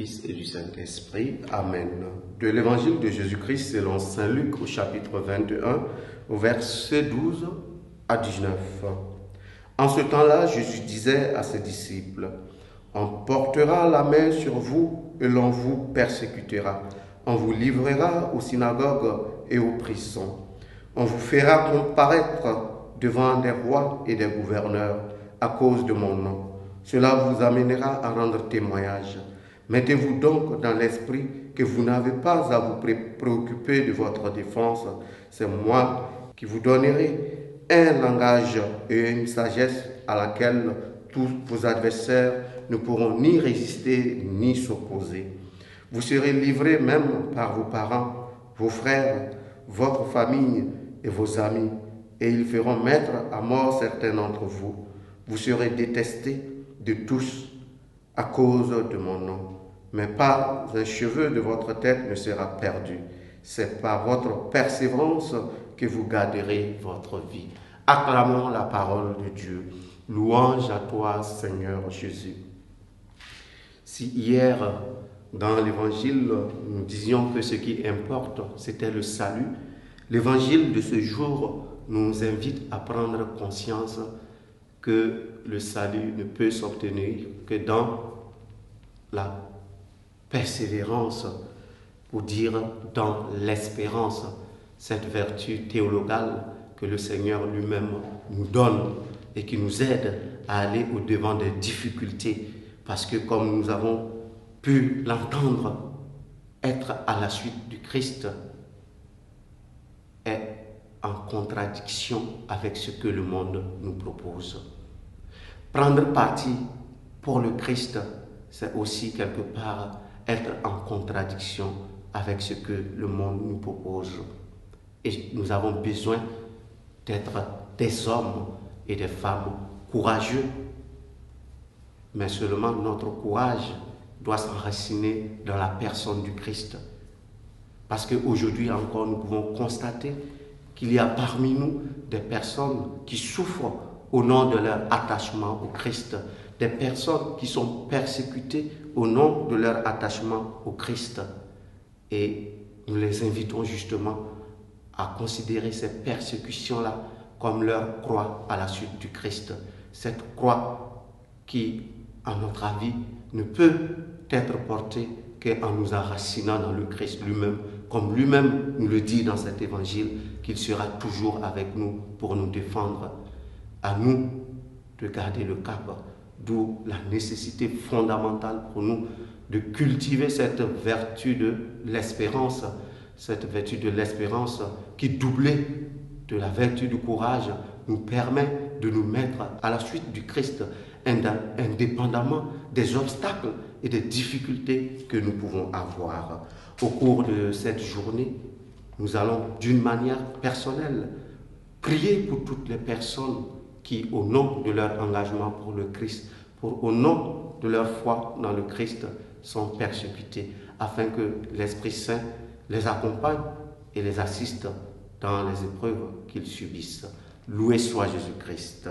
Fils et du Saint-Esprit. Amen. De l'Évangile de Jésus-Christ selon saint Luc au chapitre 21, au verset 12 à 19. En ce temps-là, Jésus disait à ses disciples, « On portera la main sur vous et l'on vous persécutera. On vous livrera aux synagogues et aux prisons. On vous fera comparaître devant des rois et des gouverneurs à cause de mon nom. Cela vous amènera à rendre témoignage. Mettez-vous donc dans l'esprit que vous n'avez pas à vous préoccuper de votre défense. C'est moi qui vous donnerai un langage et une sagesse à laquelle tous vos adversaires ne pourront ni résister ni s'opposer. Vous serez livrés même par vos parents, vos frères, votre famille et vos amis, et ils feront mettre à mort certains d'entre vous. Vous serez détestés de tous à cause de mon nom, mais pas un cheveu de votre tête ne sera perdu. C'est par votre persévérance que vous garderez votre vie. Acclamons la parole de Dieu. Louange à toi, Seigneur Jésus. Si hier, dans l'Évangile, nous disions que ce qui importe, c'était le salut, l'Évangile de ce jour nous invite à prendre conscience que le salut ne peut s'obtenir que dans la persévérance, pour dire dans l'espérance, cette vertu théologale que le Seigneur lui-même nous donne et qui nous aide à aller au-devant des difficultés. Parce que comme nous avons pu l'entendre, être à la suite du Christ est en contradiction avec ce que le monde nous propose. Prendre parti pour le Christ, c'est aussi quelque part être en contradiction avec ce que le monde nous propose. Et nous avons besoin d'être des hommes et des femmes courageux. Mais seulement notre courage doit s'enraciner dans la personne du Christ. Parce qu'aujourd'hui encore, nous pouvons constater qu'il y a parmi nous des personnes qui souffrent au nom de leur attachement au Christ, des personnes qui sont persécutées au nom de leur attachement au Christ. Et nous les invitons justement à considérer ces persécutions-là comme leur croix à la suite du Christ. Cette croix qui, à notre avis, ne peut être portée qu'en nous enracinant dans le Christ lui-même, comme lui-même nous le dit dans cet évangile, qu'il sera toujours avec nous pour nous défendre. À nous de garder le cap, d'où la nécessité fondamentale pour nous de cultiver cette vertu de l'espérance, cette vertu de l'espérance qui, doublée de la vertu du courage, nous permet de nous mettre à la suite du Christ, indépendamment des obstacles et des difficultés que nous pouvons avoir. Au cours de cette journée, nous allons d'une manière personnelle prier pour toutes les personnes qui, au nom de leur engagement pour le Christ, au nom de leur foi dans le Christ, sont persécutées, afin que l'Esprit Saint les accompagne et les assiste dans les épreuves qu'ils subissent. Loué soit Jésus-Christ.